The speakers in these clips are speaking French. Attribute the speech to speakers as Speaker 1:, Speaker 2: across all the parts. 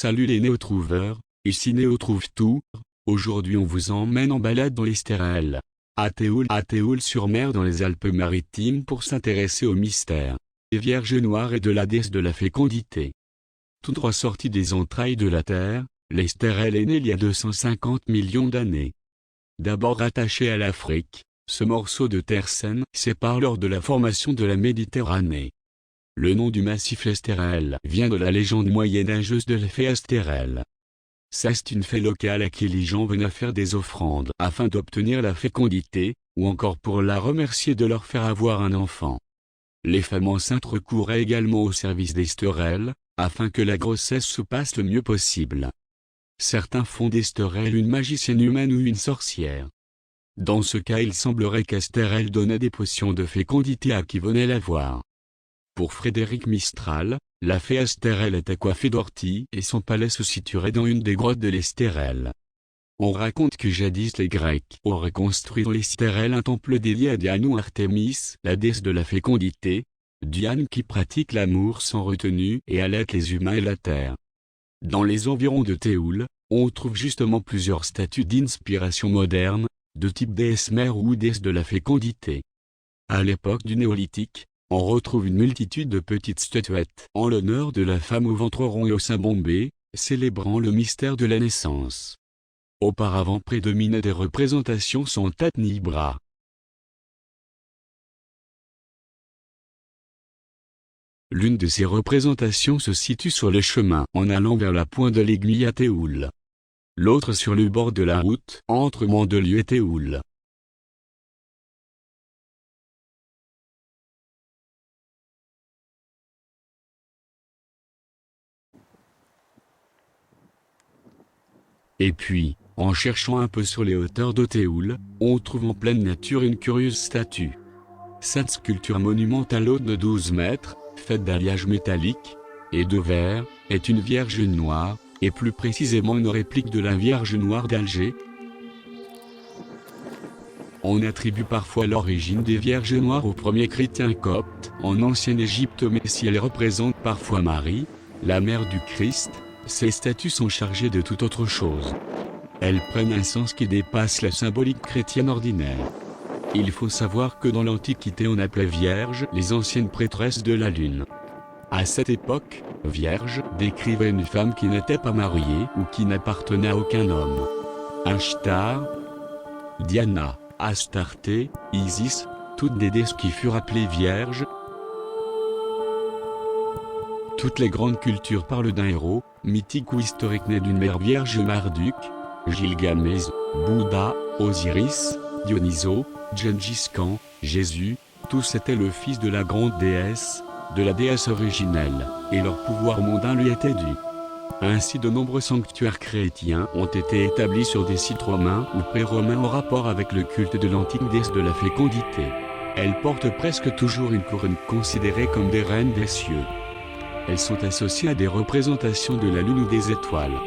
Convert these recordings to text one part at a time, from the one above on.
Speaker 1: Salut les néo-trouveurs, ici Néo trouve tout. Aujourd'hui on vous emmène en balade dans les Stérel, à Théoul-sur-Mer dans les Alpes-Maritimes pour s'intéresser au mystère des Vierges Noires et de la déesse de la fécondité. Tout droit sortis des entrailles de la Terre, les Stérel est né il y a 250 millions d'années. D'abord rattaché à l'Afrique, ce morceau de terre saine sépare lors de la formation de la Méditerranée. Le nom du massif Estérel vient de la légende moyenâgeuse de la fée Estérel. C'est une fée locale à qui les gens venaient faire des offrandes afin d'obtenir la fécondité, ou encore pour la remercier de leur faire avoir un enfant. Les femmes enceintes recouraient également au service d'Estérel, afin que la grossesse se passe le mieux possible. Certains font d'Estérel une magicienne humaine ou une sorcière. Dans ce cas il semblerait qu'Estérel donnait des potions de fécondité à qui venait la voir. Pour Frédéric Mistral, la fée Estérel était coiffée d'orties et son palais se situerait dans une des grottes de l'Estérel. On raconte que jadis les Grecs auraient construit dans l'Estérel un temple dédié à Diane ou Artémis, la déesse de la fécondité, Diane qui pratique l'amour sans retenue et allait les humains et la terre. Dans les environs de Théoul, on trouve justement plusieurs statues d'inspiration moderne, de type déesse mère ou déesse de la fécondité. À l'époque du néolithique, on retrouve une multitude de petites statuettes en l'honneur de la femme au ventre rond et au sein bombé, célébrant le mystère de la naissance. Auparavant prédominaient des représentations sans tête ni bras. L'une de ces représentations se situe sur le chemin en allant vers la pointe de l'Aiguille à Théoul. L'autre sur le bord de la route entre Mandelieu et Théoul. Et puis, en cherchant un peu sur les hauteurs de Théoul, on trouve en pleine nature une curieuse statue. Cette sculpture monumentale haute de 12 mètres, faite d'alliage métallique et de verre, est une Vierge noire, et plus précisément une réplique de la Vierge noire d'Alger. On attribue parfois l'origine des Vierges noires aux premiers chrétiens coptes en ancienne Égypte, mais si elles représentent parfois Marie, la mère du Christ, ces statues sont chargées de toute autre chose. Elles prennent un sens qui dépasse la symbolique chrétienne ordinaire. Il faut savoir que dans l'Antiquité on appelait vierges les anciennes prêtresses de la lune. À cette époque, vierge décrivait une femme qui n'était pas mariée ou qui n'appartenait à aucun homme. Ishtar, Diana, Astarté, Isis, toutes des déesses qui furent appelées vierges. Toutes les grandes cultures parlent d'un héros, mythique ou historique né d'une mère vierge, Marduk, Gilgamès, Bouddha, Osiris, Dionysos, Gengis Khan, Jésus, tous étaient le fils de la grande déesse, de la déesse originelle, et leur pouvoir mondain lui était dû. Ainsi de nombreux sanctuaires chrétiens ont été établis sur des sites romains ou pré-romains en rapport avec le culte de l'antique déesse de la fécondité. Elles portent presque toujours une couronne considérée comme des reines des cieux. Elles sont associées à des représentations de la lune ou des étoiles.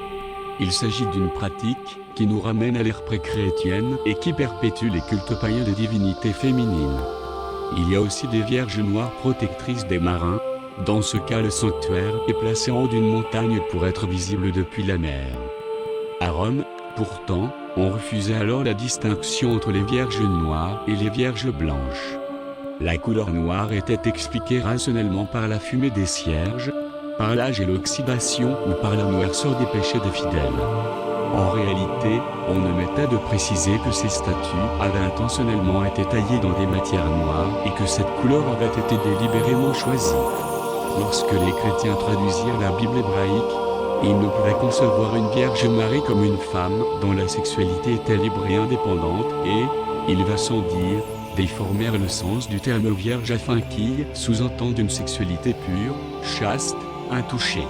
Speaker 1: Il s'agit d'une pratique qui nous ramène à l'ère pré-chrétienne et qui perpétue les cultes païens des divinités féminines. Il y a aussi des Vierges noires protectrices des marins. Dans ce cas, le sanctuaire est placé en haut d'une montagne pour être visible depuis la mer. À Rome, pourtant, on refusait alors la distinction entre les Vierges noires et les Vierges blanches. La couleur noire était expliquée rationnellement par la fumée des cierges, par l'âge et l'oxydation ou par la noirceur des péchés des fidèles. En réalité, on omettait de préciser que ces statues avaient intentionnellement été taillées dans des matières noires et que cette couleur avait été délibérément choisie. Lorsque les chrétiens traduisirent la Bible hébraïque, ils ne pouvaient concevoir une Vierge Marie comme une femme dont la sexualité était libre et indépendante et, il va sans dire, déformèrent le sens du terme vierge afin qu'il sous-entende une sexualité pure, chaste, intouchée.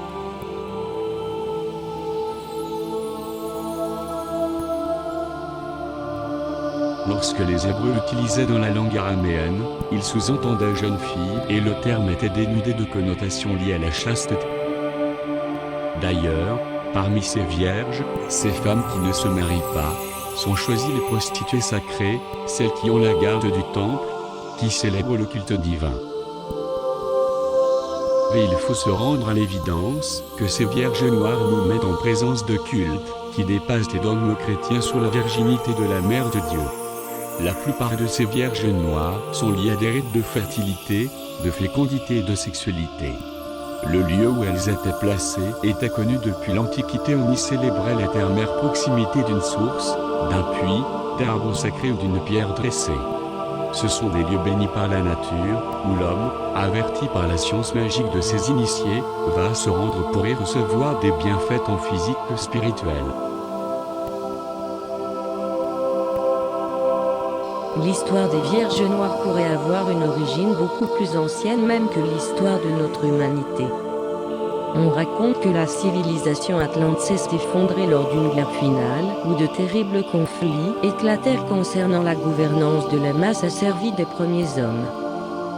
Speaker 1: Lorsque les Hébreux l'utilisaient dans la langue araméenne, ils sous-entendaient jeune fille et le terme était dénudé de connotations liées à la chasteté. D'ailleurs, parmi ces vierges, ces femmes qui ne se marient pas, sont choisies les prostituées sacrées, celles qui ont la garde du temple, qui célèbrent le culte divin. Et il faut se rendre à l'évidence que ces Vierges Noires nous mettent en présence de cultes qui dépassent les dogmes chrétiens sur la virginité de la Mère de Dieu. La plupart de ces Vierges Noires sont liées à des rites de fertilité, de fécondité et de sexualité. Le lieu où elles étaient placées était connu depuis l'Antiquité. On y célébrait l'éternelle proximité d'une source, d'un puits, d'arbres sacrés ou d'une pierre dressée. Ce sont des lieux bénis par la nature, où l'homme, averti par la science magique de ses initiés, va se rendre pour y recevoir des bienfaits tant physiques que spirituels.
Speaker 2: L'histoire des Vierges Noires pourrait avoir une origine beaucoup plus ancienne même que l'histoire de notre humanité. On raconte que la civilisation atlante s'est effondrée lors d'une guerre finale, où de terribles conflits éclatèrent concernant la gouvernance de la masse asservie des premiers hommes.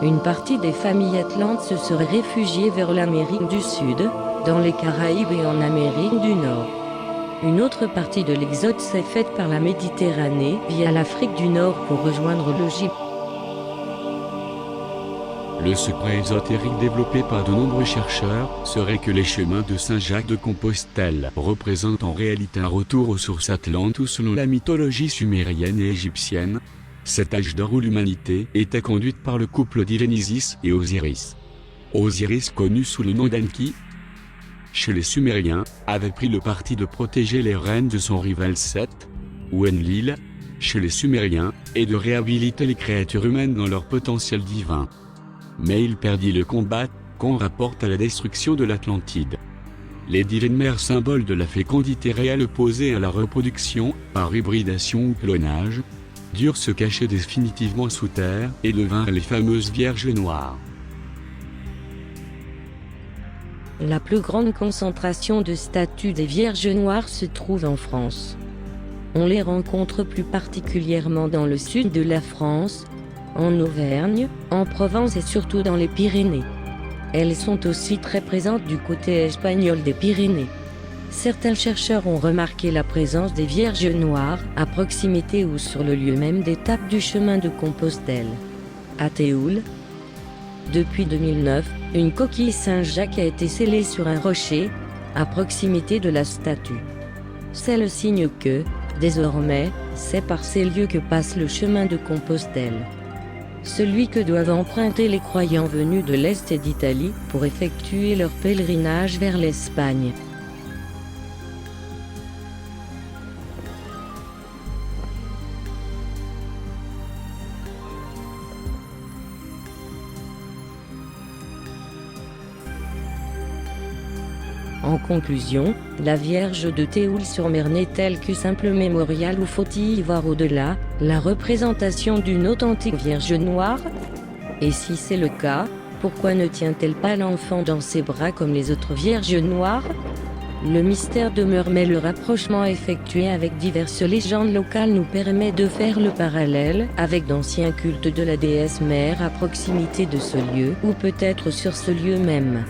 Speaker 2: Une partie des familles atlantes se serait réfugiée vers l'Amérique du Sud, dans les Caraïbes et en Amérique du Nord. Une autre partie de l'exode s'est faite par la Méditerranée via l'Afrique du Nord pour rejoindre l'Égypte.
Speaker 1: Le secret ésotérique développé par de nombreux chercheurs serait que les chemins de Saint-Jacques de Compostelle représentent en réalité un retour aux sources atlantes où, selon la mythologie sumérienne et égyptienne, cet âge d'or où l'humanité était conduite par le couple d'Irénisis et Osiris. Osiris, connu sous le nom d'Enki, chez les Sumériens, avait pris le parti de protéger les reines de son rival Seth, ou Enlil, chez les Sumériens, et de réhabiliter les créatures humaines dans leur potentiel divin. Mais il perdit le combat, qu'on rapporte à la destruction de l'Atlantide. Les divines mères, symboles de la fécondité réelle opposée à la reproduction, par hybridation ou clonage, durent se cacher définitivement sous terre et devinrent les fameuses Vierges Noires.
Speaker 2: La plus grande concentration de statues des Vierges Noires se trouve en France. On les rencontre plus particulièrement dans le sud de la France, en Auvergne, en Provence et surtout dans les Pyrénées. Elles sont aussi très présentes du côté espagnol des Pyrénées. Certains chercheurs ont remarqué la présence des Vierges Noires à proximité ou sur le lieu même d'étape du chemin de Compostelle. À Théoul, depuis 2009, une coquille Saint-Jacques a été scellée sur un rocher, à proximité de la statue. C'est le signe que, désormais, c'est par ces lieux que passe le chemin de Compostelle. Celui que doivent emprunter les croyants venus de l'Est et d'Italie pour effectuer leur pèlerinage vers l'Espagne. En conclusion, la Vierge de Théoul-sur-Mer n'est-elle que simple mémorial ou faut-il y voir au-delà, la représentation d'une authentique Vierge Noire? Et si c'est le cas, pourquoi ne tient-elle pas l'enfant dans ses bras comme les autres Vierges Noires? Le mystère demeure mais le rapprochement effectué avec diverses légendes locales nous permet de faire le parallèle avec d'anciens cultes de la déesse mère à proximité de ce lieu ou peut-être sur ce lieu même.